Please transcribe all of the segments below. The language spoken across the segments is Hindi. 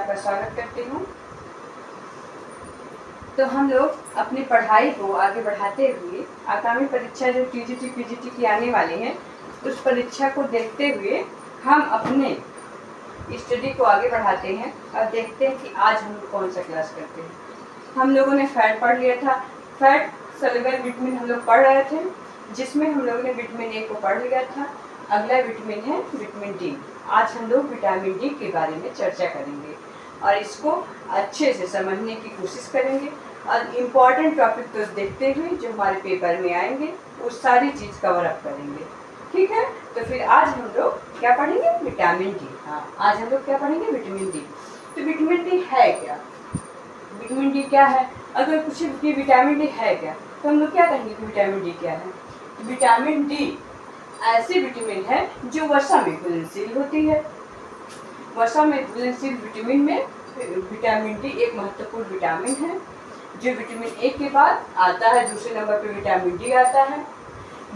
आपका स्वागत करती हूँ। तो हम लोग अपनी पढ़ाई को आगे बढ़ाते हुए आगामी परीक्षा जो टीजीटी पीजीटी की आने वाली है, उस परीक्षा को देखते हुए हम अपने स्टडी को आगे बढ़ाते हैं और देखते हैं कि आज हम लोग कौन सा क्लास करते हैं। हम लोगों ने फैट पढ़ लिया था। फैट सेलुलर विटामिन हम लोग पढ़ रहे थे, जिसमें हम लोगों ने विटामिन ए को पढ़ लिया था। अगला विटामिन है विटामिन डी। आज हम लोग विटामिन डी के बारे में चर्चा करेंगे और इसको अच्छे से समझने की कोशिश करेंगे और इम्पॉर्टेंट टॉपिक तो देखते हुए जो हमारे पेपर में आएंगे वो सारी चीज़ कवर अप करेंगे। ठीक है, तो फिर आज हम लोग क्या पढ़ेंगे? Vitamin D. हाँ, आज हम लोग क्या पढ़ेंगे? Vitamin D. तो विटामिन डी है क्या? विटामिन डी क्या है? अगर पूछे कि विटामिन डी है क्या, तो हम लोग क्या कहेंगे कि विटामिन डी क्या है? तो विटामिन डी ऐसी विटामिन है जो वसा में घुलनशील होती है। वसा में घुलनशील विटामिन में विटामिन डी एक महत्वपूर्ण विटामिन है, जो विटामिन ए के बाद आता है। दूसरे नंबर पे विटामिन डी आता है,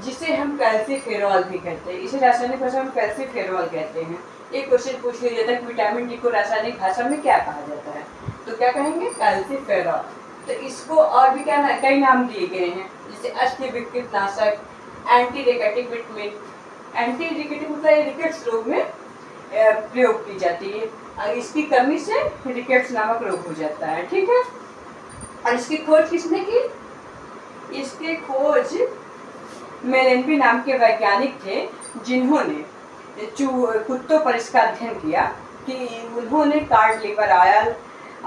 जिसे हम कैल्सीफेरॉल भी कहते हैं। इसे रासायनिक भाषा में कैल्सीफेरॉल कहते हैं। एक क्वेश्चन पूछ लिया जाता है कि विटामिन डी को रासायनिक भाषा में क्या कहा जाता है, तो क्या कहेंगे? कैल्सीफेरॉल। तो इसको और भी क्या कई नाम दिए गए हैं, जैसे अष्टविकृत नाशक, एंटी रिकेटिक विटामिन। एंटी रिकेटिक मतलब रिकेट्स रोग में प्रयोग की जाती है और इसकी कमी से रिकेट्स नामक रोग हो जाता है। ठीक है, और इसकी खोज किसने की? इसकी खोज मेलेनबी नाम के वैज्ञानिक थे, जिन्होंने कुत्तों पर इसका अध्ययन किया कि उन्होंने कार्ड लिवर ऑयल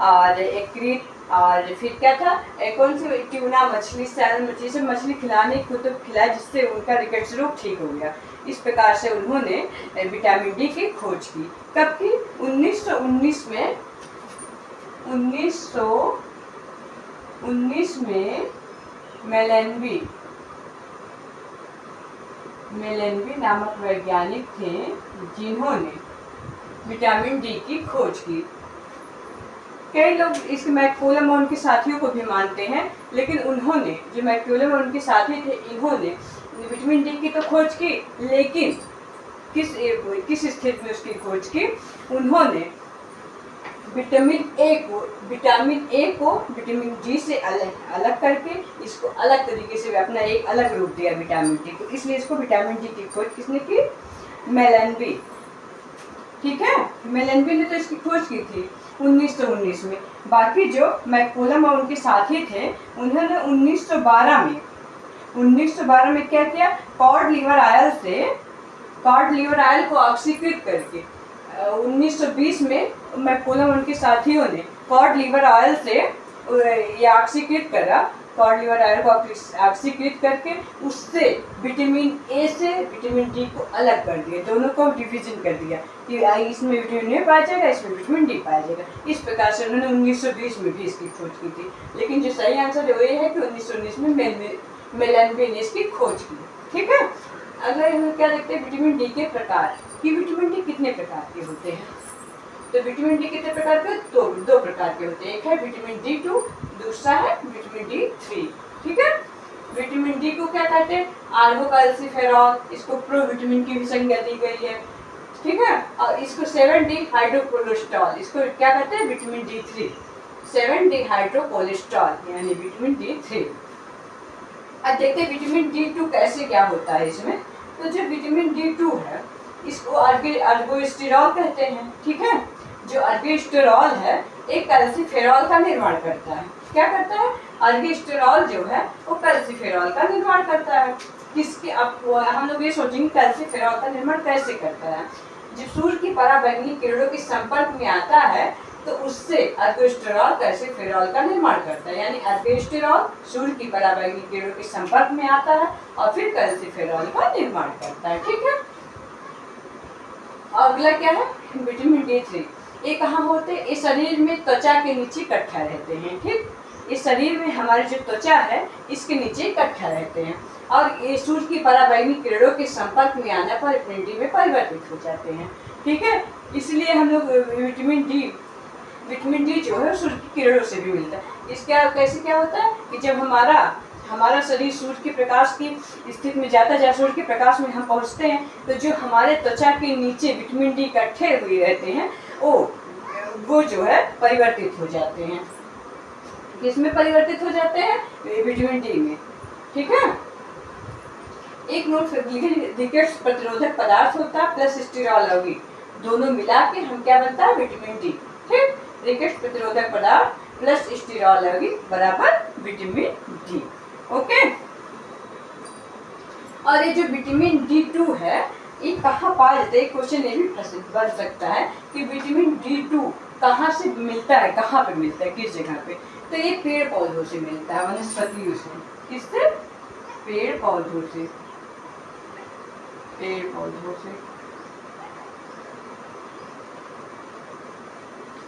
और एक्रीट और फिर क्या था, कौन सी ट्यूना मछली, सैल्मन मछली से मछली खिलाने कुत्तों को खिलाया, जिससे उनका रिकेट्स रोग ठीक हो गया। इस प्रकार से उन्होंने विटामिन डी की खोज की। कब की? 1919 में। 1919 में मेलेनबी नामक वैज्ञानिक थे, जिन्होंने विटामिन डी की खोज की। कई लोग इस मैक्यूलम और उनके साथियों को भी मानते हैं, लेकिन उन्होंने, जो मैक्यूलम और उनके साथी थे, इन्होंने विटामिन डी की तो खोज की, लेकिन किस स्थिति में उसकी खोज की? उन्होंने विटामिन ए को विटामिन डी से अलग करके इसको अलग तरीके से अपना एक अलग रूप दिया विटामिन डी को। इसलिए इसको विटामिन डी की खोज किसने की? मेलेनबी। ठीक है, मेलेनबी ने तो इसकी खोज की थी 1919 में। बाकी जो मैक्यूलम और उनके साथी थे, उन्होंने 1912 में क्या किया? कॉड लिवर ऑयल को ऑक्सीकृत करके 1920 में मैक्यूलम और उनके साथियों ने कॉड लिवर ऑयल से ये ऑक्सीकृत करा। कॉड लिवर ऑयल को ऑक्सीकृत करके उससे विटामिन ए से विटामिन डी को अलग कर दिया, दोनों को डिवीजन कर दिया कि इसमें विटामिन ए पाया जाएगा, इसमें विटामिन डी पाया जाएगा। इस प्रकार से उन्होंने 1920 में भी इसकी खोज की थी। लेकिन जो सही आंसर है वो ये है कि 1919 में मेलेनबी ने इसकी खोज की। ठीक है, अगर हम क्या देखते हैं विटामिन डी के प्रकार कि विटामिन डी कितने प्रकार के होते हैं। तो विटामिन डी कितने प्रकार के? दो प्रकार के होते हैं। एक है विटामिन D2, दूसरा है विटामिन D3। ठीक है, विटामिन डी को क्या कहते हैं? आर्गोकैल्सीफेरॉल। इसको प्रोविटामिन की भी संज्ञा दी गई है। ठीक है, और इसको 7D हाइड्रोकोलेस्ट्रॉल, इसको क्या कहते हैं? Vitamin D3। 7D हाइड्रोकोलेस्ट्रॉल यानी विटामिन D3। अब देखते हैं विटामिन D2 कैसे क्या होता है इसमें। तो जो विटामिन D2 है, इसको अर्गोस्टेरॉल कहते हैं। ठीक है, जो अर्गोस्टेरॉल है एक कैल्सीफेरॉल का निर्माण करता है। क्या करता है? अर्गोस्टेरॉल जो है वो कैल्सीफेरॉल का निर्माण करता है। किसके? अब हम लोग ये सोचेंगे कैल्सीफेरॉल का निर्माण कैसे करता है। जब सूर्य की पराबैंगनी किरणों के संपर्क में आता है तो उससे अर्गोस्टेरॉल कैल्सीफेरॉल का निर्माण करता है। यानी अर्गोस्टेरॉल सूर्य की पराबैंगनी किरणों के संपर्क में आता है और फिर कैल्सीफेरॉल का निर्माण करता है। ठीक है, अगला क्या है? Vitamin D3। ये कहाँ होते हैं? इस शरीर में त्वचा के नीचे इकट्ठा रहते हैं। ठीक, इस शरीर में हमारी जो त्वचा है इसके नीचे इकट्ठा रहते हैं और ये सूर्य की पराबैंगनी किरणों के संपर्क में आने पर विटामिन डी में परिवर्तित हो जाते हैं। ठीक है, इसलिए हम लोग विटामिन डी जो है सूर्य की किरणों से भी मिलता है। इसका कैसे क्या होता है कि जब हमारा शरीर सूर्य के प्रकाश की स्थिति में जाता है, सूर्य के प्रकाश में हम पहुंचते हैं, तो जो हमारे त्वचा के नीचे विटामिन डी इकट्ठे हुए रहते हैं वो वो जो है परिवर्तित हो जाते हैं। किसमें परिवर्तित हो जाते हैं? विटामिन डी में। ठीक है, एक नोट लीकेज प्रतिरोधक पदार्थ होता है प्लस स्टीरॉल यौगिक, दोनों मिला के हम क्या बनता है? Vitamin D. ठीक, लीकेज प्रतिरोधक पदार्थ प्लस स्टीरॉल यौगिक बराबर विटामिन डी। ओके, और ये जो विटामिन D2 है ये कहाँ पाया जाता है? क्वेश्चन ये भी प्रश्न बन सकता है कि विटामिन D2 कहाँ से मिलता है, कहाँ पे मिलता है, किस जगह पे? तो ये पेड़ पौधों से मिलता है, वनस्पतियों से। किससे? पेड़ पौधों से। पेड़ पौधों से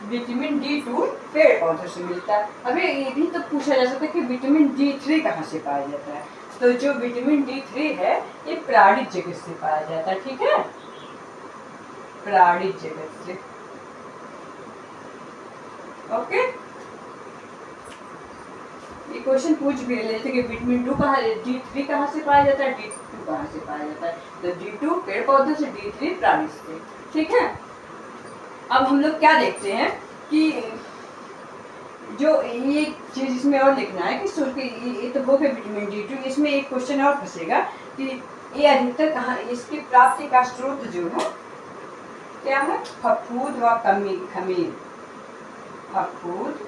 विटामिन D2 पेड़ पौधों से मिलता है। अभी ये भी तो पूछा जा सकता है कि विटामिन D3 कहाँ से पाया जाता है? तो जो विटामिन D3 है ये प्राणिज जगत से पाया जाता है। ठीक है, प्राणिज जगत से। ओके, ये क्वेश्चन पूछ भी लेते कि विटामिन D3 कहाँ से पाया जाता है, D2 कहाँ से पाया जाता है? तो D2 पेड़ पौधों से, D3 प्राणिज से। ठीक है, अब हम लोग क्या देखते हैं कि जो ये चीज इसमें और लिखना है कि सूर्य ये तो हो गया विटामिन D2, इसमें एक क्वेश्चन और फंसेगा कि ये अधिकतर कहाँ, इसकी प्राप्ति का स्रोत जो है क्या है? फफूंद व खमीर। फफूंद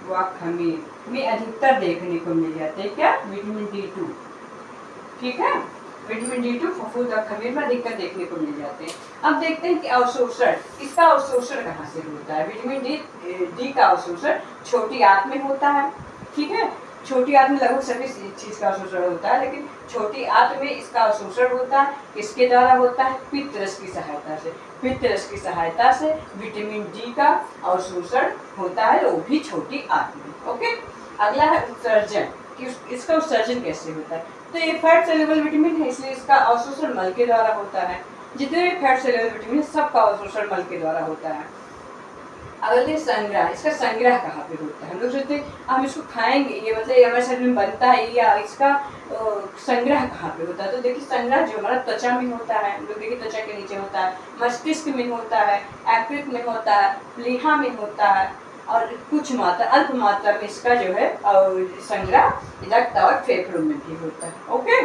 व खमीर में अधिकतर देखने को मिल जाते हैं क्या? Vitamin D2। ठीक है, विटामिन D2 फफूंद और खमीर में अधिकतर देखने को मिल जाते हैं। अब देखते हैं कि अवशोषण, इसका अवशोषण कहाँ से होता है? विटामिन डी का अवशोषण छोटी आंत में होता है। ठीक है, छोटी आंत में लगभग सभी चीज का अवशोषण होता है, लेकिन छोटी आंत में इसका अवशोषण होता है। किसके द्वारा होता है? पित्त रस की सहायता से। पित्त रस की सहायता से विटामिन डी का अवशोषण होता है, वो भी छोटी आंत में। ओके, अगला है उत्सर्जन, कि इसका उत्सर्जन कैसे होता है? तो ये फैट सेल्युबल विटामिन है, इसलिए इसका अवशोषण मल के द्वारा होता है। जितने भी फैट सेल्युलर विटामिन सबका अवशोषण मल के द्वारा होता है। अगले संग्रह, इसका संग्रह कहाँ पे होता है? हम लोग सोचते हैं हम इसको खाएंगे, ये मतलब हमारे शरीर में बनता है, या इसका संग्रह कहाँ पे होता है? तो देखिए संग्रह जो हमारा त्वचा में होता है, हम लोग देखिए त्वचा के नीचे होता है, मस्तिष्क में होता है, यकृत में होता है, प्लीहा में होता है, और कुछ मात्रा अल्प मात्रा में इसका जो है संग्रह रक्त और फेफड़ों में भी होता है। ओके,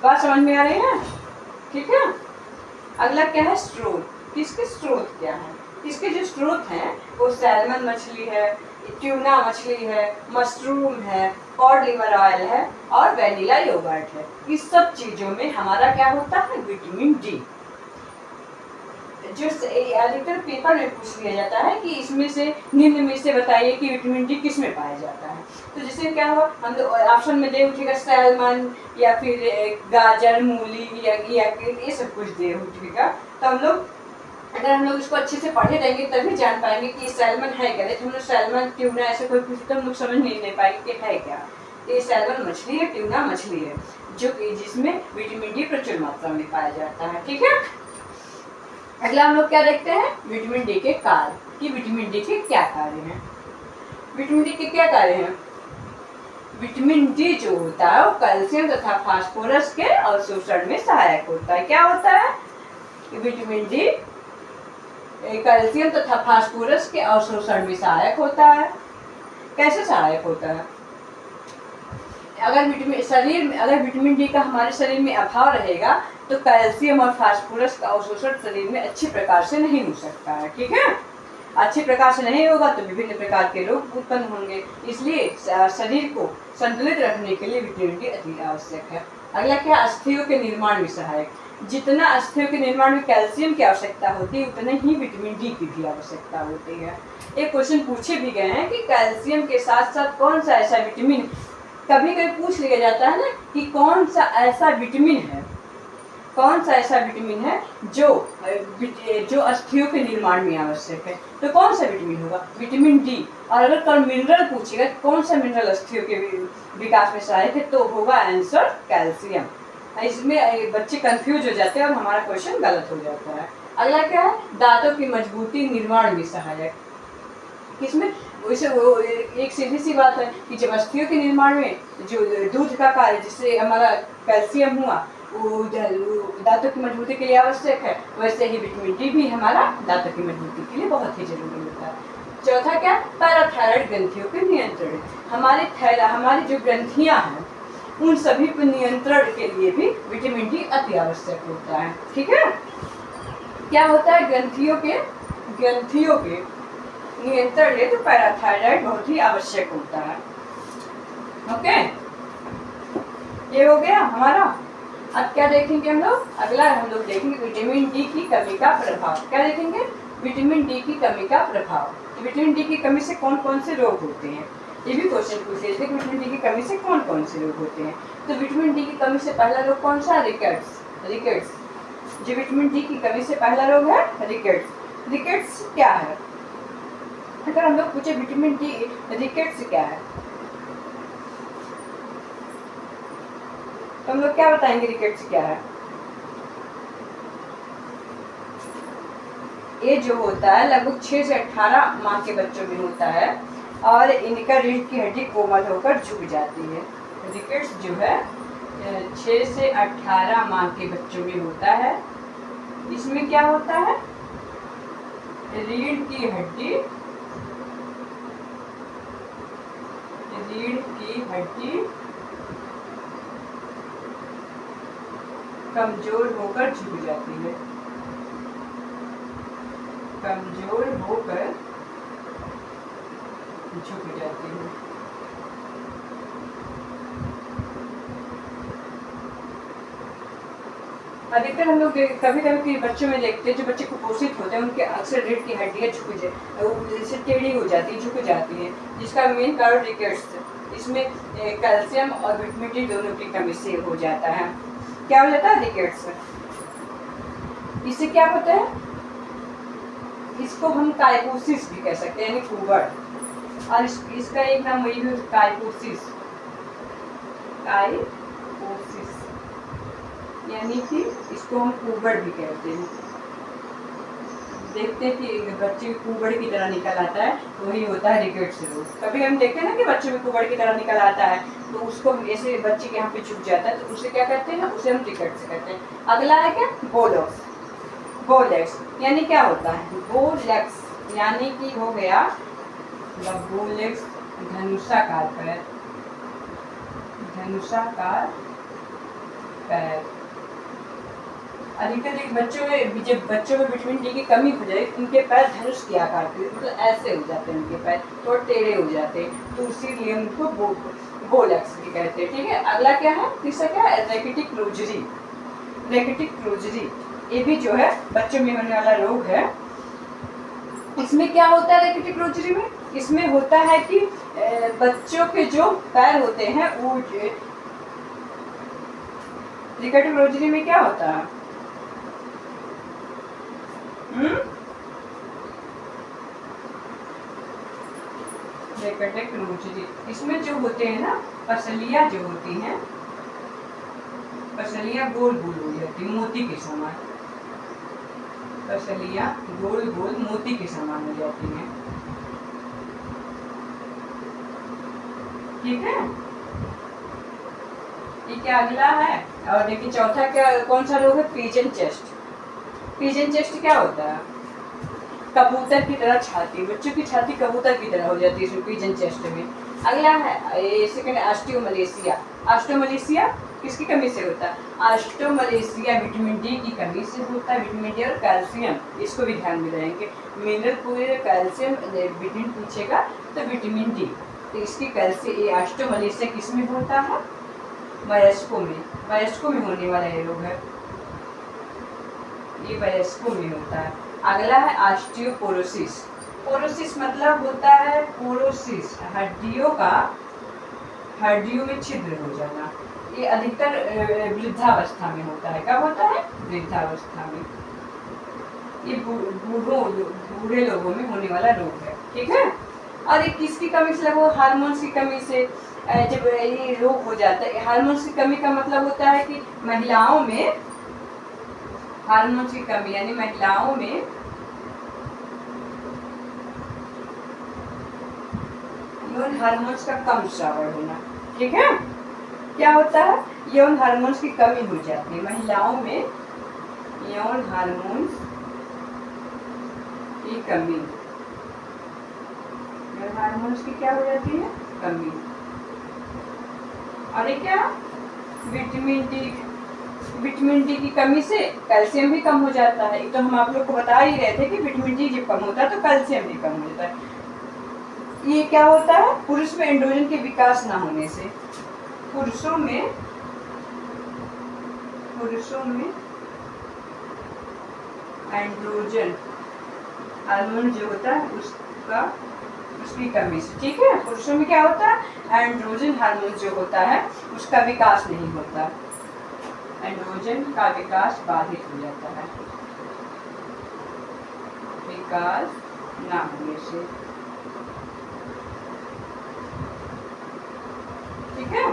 बात समझ में आ रही है? ठीक है, अगला क्या है? स्रोत। किसके स्रोत क्या है? इसके जो स्रोत हैं वो सैल्मन मछली है, ट्यूना मछली है, मशरूम है, कॉड लिवर ऑयल है और वेनिला योगर्ट है। इस सब चीजों में हमारा क्या होता है? Vitamin D. जो अधिकतर पेपर में पूछ लिया जाता है कि इसमें से निम्न में से बताइए कि विटामिन डी किस में पाया जाता है। तो जैसे क्या हुआ, हम लोग ऑप्शन में दे उठेगा सैल्मन या फिर गाजर, मूली या ये सब कुछ दे उठेगा। तो हम लोग अगर हम लोग इसको अच्छे से पढ़े रहेंगे तभी जान पाएंगे कि सैल्मन है क्या। हम लोग सैल्मन, ट्यूना ऐसे कोई पूछे तो हम लोग समझ नहीं पाएंगे कि है क्या। ये सैल्मन मछली है, ट्यूना मछली है, जो जिसमें विटामिन डी प्रचुर मात्रा में पाया जाता है। ठीक है, अगला हम लोग क्या देखते हैं? विटामिन डी के कार्य, कि विटामिन डी के क्या कार्य हैं। विटामिन डी के क्या कार्य हैं? विटामिन डी जो होता है वो कैल्शियम तथा फास्फोरस के अवशोषण में सहायक होता है। क्या होता है? विटामिन डी कैल्शियम तथा फास्फोरस के अवशोषण में सहायक होता है। कैसे सहायक होता है? अगर विटामिन डी का हमारे शरीर में अभाव रहेगा तो कैल्शियम और फास्फोरस का अवशोषण शरीर में अच्छे प्रकार से नहीं हो सकता है। ठीक है, अच्छे प्रकार से नहीं होगा तो विभिन्न प्रकार के रोग उत्पन्न होंगे। इसलिए शरीर को संतुलित रखने के लिए विटामिन डी अति आवश्यक है। अगला क्या? अस्थियों के निर्माण में सहायक। जितना अस्थियों के निर्माण में कैल्शियम की आवश्यकता होती है उतना ही विटामिन डी की भी आवश्यकता होती है। एक क्वेश्चन पूछे भी गए हैं कि कैल्शियम के साथ साथ कौन सा ऐसा विटामिन, कभी कभी पूछ लिया जाता है ना कि कौन सा ऐसा विटामिन है, कौन सा ऐसा विटामिन है जो अस्थियों के निर्माण में आवश्यक है। तो कौन सा विटामिन होगा? Vitamin D. और अगर कल मिनरल पूछेगा कौन सा मिनरल अस्थियों के विकास में सहायक है तो होगा आंसर कैल्शियम। इसमें बच्चे कंफ्यूज हो जाते हैं और हमारा क्वेश्चन गलत हो जाता है। अगला क्या है? दांतों की मजबूती निर्माण में सहायक। किसमें? वैसे वो एक सीधी सी बात है कि जब अस्थियों के निर्माण में जो दूध का कार्य जिससे हमारा कैल्शियम हुआ वो दांतों की मजबूती के लिए आवश्यक है, वैसे ही विटामिन डी भी हमारा दांतों की मजबूती के लिए बहुत ही जरूरी होता है। चौथा क्या, पैराथायराइड ग्रंथियों के नियंत्रण। हमारी जो ग्रंथियां हैं उन सभी पर नियंत्रण के लिए भी विटामिन डी अति आवश्यक होता है। ठीक है, क्या होता है, ग्रंथियों के नियंत्रण हेतु तो पैराथायराइड बहुत ही आवश्यक होता है। ओके, ये हो गया हमारा। अब क्या देखेंगे हम लोग, अगला हम लोग देखेंगे विटामिन डी की कमी का प्रभाव। क्या देखेंगे, विटामिन डी की कमी का प्रभाव। तो विटामिन डी की कमी से कौन कौन से रोग होते हैं, ये भी क्वेश्चन पूछ रहे थे कि विटामिन डी की कमी से कौन कौन से रोग होते हैं। तो विटामिन डी की कमी से पहला रोग कौन सा, रिकेट्स। जो विटामिन डी की कमी से पहला रोग है रिकेट्स क्या है, अगर हम लोग पूछे विटामिन डी रिकेट्स क्या है तो हम लोग क्या बताएंगे, रिकेट्स क्या है। ये जो होता है लगभग 6 से 18 माह के बच्चों में होता है और इनका रीढ़ की हड्डी कोमल होकर झुक जाती है। रिकेट्स जो है 6 से 18 माह के बच्चों में होता है। इसमें क्या होता है, रीढ़ की हड्डी कमजोर होकर झुक जाती है, अधिकतर हम लोग कभी कभी बच्चों में देखते हैं, जो बच्चे कुपोषित होते हैं उनके अक्सर रीढ़ की हड्डियाँ जैसे टेढ़ी हो जाती है, झुक जाती है, जिसका मेन कारण रिकेट्स। इसमें कैल्शियम और विटामिन डी दोनों की कमी से हो जाता है। क्या हो जाता है, रिकेट्स। इससे क्या होता है, इसको हम काइकोसिस भी कह सकते हैं, यानी कुबड़, और इसका एक नाम वही है काइकोसिस, यानी कि इसको हम कुबड़ भी कहते हैं। देखते हैं कि बच्चे कुबड़ की तरह निकल आता है, वही होता है रिकेट्स रोग। कभी हम देखते हैं ना कि बच्चे में कुबड़ की तरह निकल आता है, तो उसको ऐसे बच्चे के यहाँ पे झुक जाता है, तो उसे क्या कहते हैं, उसे हम रिकेट्स कहते हैं। अगला है क्या, बोलेक्स, यानी क्या होता है, बोलेक्स यानी कि हो गया बोलेक्स धनुषाकार पैर। अधिकतर बच्चों में जब विटामिन डी की कमी हो जाए, उनके पैर धनुष के आकार के, मतलब ऐसे हो जाते हैं, उनके पैर थोड़े टेढ़े हो जाते हैं, तो इसीलिए उनको बोलेक्स भी कहते हैं। ठीक है, अगला क्या है, तीसरा क्या है, रैकेटिक रोजरी। ये भी जो है बच्चों में होने वाला रोग है। इसमें क्या होता है रैकेटिक रोजरी में, इसमें होता है कि बच्चों के जो पैर होते हैं वो, रैकेटिक रोजरी में क्या होता है, रैकेटिक रोजरी, इसमें जो होते हैं ना पसलियां जो होती हैं, पसलियां गोल गोल हो जाती, मोती के समान, पसलियां गोल गोल मोती के समान हो जाती हैं। ठीक है, ये क्या अगला है, और देखिए चौथा क्या, कौन सा रोग है, पिजन चेस्ट क्या होता है, कबूतर की तरह छाती, बच्चों की छाती कबूतर की तरह हो जाती है इसमें, पिजन चेस्ट में। अगला है सेकंड, ऑस्टियोमलेशिया किसकी कमी से होता है, ऑस्टियोमलेशिया विटामिन डी की कमी से होता है। विटामिन डी और कैल्शियम, इसको भी ध्यान में रहेंगे, मिनरल पूरे कैल्शियम विटामिन पूछेगा तो विटामिन डी, तो इसकी कैल्शियम, ये ऑस्टियोमलेशिया किस में होता है, वयस्कों में होने वाला ये रोग है, ये वयस्कों में होता है। अगला है ऑस्टियोपोरोसिस मतलब होता है पोरोसिस, हड्डियों में छिद्र हो जाना। ये अधिकतर वृद्धावस्था में होता है। कब होता है, वृद्धावस्था में। ये बूढ़े लोगों में होने वाला रोग है। ठीक है, और ये किसकी कमी से, लगभग हार्मोन्स की कमी से जब ये रोग हो जाता है। हार्मोन्स की कमी का मतलब होता है कि महिलाओं में हार्मोन्स की कमी, यानी महिलाओं में हार्मोन्स का कम श्रावण होना। ठीक है, क्या होता है, यौन हार्मोन्स की कमी हो जाती है महिलाओं में, यौन हार्मोन्स की कमी, यौन हार्मोन्स की क्या हो जाती है, कमी। और ये क्या, विटामिन डी, विटामिन डी की कमी से कैल्शियम भी कम हो जाता है। तो हम आप लोग को बता ही रहे थे कि विटामिन डी जब कम होता है तो कैल्शियम भी कम हो जाता है। ये क्या होता है, पुरुष में एंड्रोजन के विकास ना होने से, पुरुषों में एंड्रोजन हार्मोन जो होता है उसकी कमी से, ठीक है। पुरुषों में क्या होता है, एंड्रोजन हार्मोन जो होता है उसका विकास नहीं होता, एंड्रोजन का विकास बाधित हो जाता है, विकास ना होने से, ठीक है।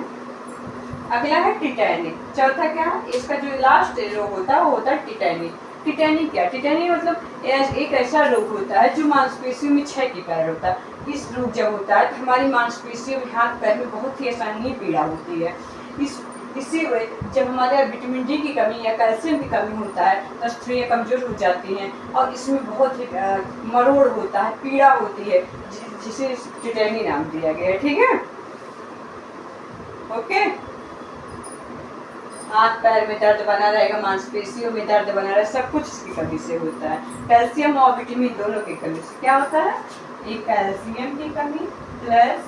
अगला है टिटैनिक। चौथा क्या, इसका जो लास्ट रोग होता है वो होता है टिटैनिक। टिटैनिक क्या, टिटैनिक मतलब एक ऐसा रोग होता है जो मांसपेशियों में क्षय के कारण होता है। इस रोग जब होता है तो हमारी मांसपेशियों में, हाथ पैर में बहुत ही आसानी पीड़ा होती है। इसी वजह जब हमारे विटामिन डी की कमी या कैल्शियम की कमी होता है तो स्त्रियाँ कमजोर हो जाती हैं और इसमें बहुत ही मरोड़ होता है, पीड़ा होती है, जिसे टिटैनिक नाम दिया गया है, ठीक है। ओके, हाथ पैर में दर्द बना रहेगा, मांसपेशियों में दर्द बना रहेगा, सब कुछ इसकी कमी से होता है। कैल्शियम और विटामिन दोनों की कमी से क्या होता है, एक कैल्शियम की कमी प्लस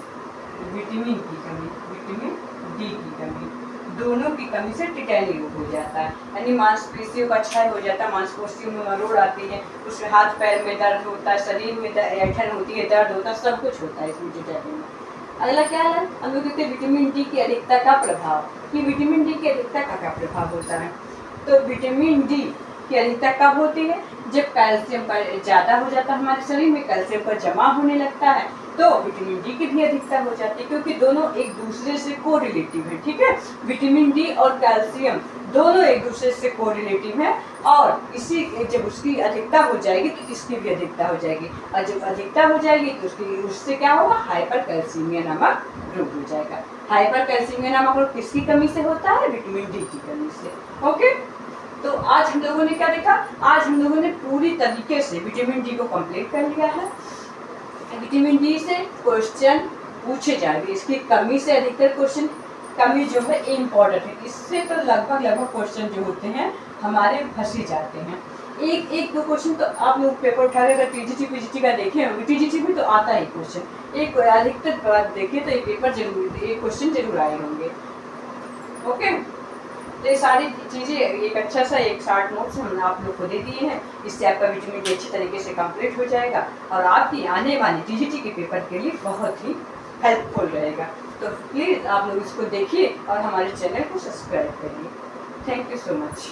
विटामिन की कमी, विटामिन डी की कमी, दोनों की कमी से टिटैनिक रोग हो जाता है। यानी मांसपेशियों का क्षय हो जाता है, मांसपेशियों में मरोड़ आती है, उसमें हाथ पैर में दर्द होता है, शरीर में ऐंठन होती है, दर्द होता है, सब कुछ होता है इसमें टिटैनिक में। अगला क्या है, हम लोग देखते हैं विटामिन डी की अधिकता का प्रभाव, कि विटामिन डी की अधिकता का क्या प्रभाव होता है। तो विटामिन डी की अधिकता कब होती है, जब कैल्शियम का ज़्यादा हो जाता है हमारे शरीर में, कैल्शियम का जमा होने लगता है तो विटामिन डी की भी अधिकता हो जाती है, क्योंकि दोनों एक दूसरे से कोरिलेटिव है, ठीक है। विटामिन डी और कैल्शियम दोनों एक दूसरे से कोरिलेटिव है, और इसी जब उसकी अधिकता हो जाएगी तो इसकी भी अधिकता हो जाएगी, और जब अधिकता हो जाएगी तो उससे क्या होगा, हाइपर कैल्सीमिया नामक रोग हो जाएगा। हाइपर कैल्सीमिया नामक रोग किसकी कमी से होता है, विटामिन डी की कमी से। ओके, तो आज हम लोगों ने क्या देखा, आज हम लोगों ने पूरी तरीके से विटामिन डी को कंप्लीट कर लिया है। विटामिन डी से क्वेश्चन पूछे जाएंगे, इसकी कमी से अधिकतर क्वेश्चन, कमी जो है इम्पोर्टेंट है, इससे तो लगभग क्वेश्चन जो होते हैं हमारे फंस ही जाते हैं। एक दो क्वेश्चन तो आप लोग पेपर उठा के अगर टीजीटी पीजीटी का देखे होंगे, टीजीटी में तो आता है क्वेश्चन, एक अधिकतर बात देखे तो एक पेपर जरूर, एक क्वेश्चन जरूर आए होंगे। ओके, तो ये सारी चीज़ें एक अच्छा सा एक शार्ट नोट्स हमने आप लोग को दे दिए हैं, इससे आपका विटामिन डी अच्छे तरीके से कंप्लीट हो जाएगा और आपकी आने वाली टीजीटी के पेपर के लिए बहुत ही हेल्पफुल रहेगा। तो प्लीज़ आप लोग इसको देखिए और हमारे चैनल को सब्सक्राइब करिए। Thank you so much.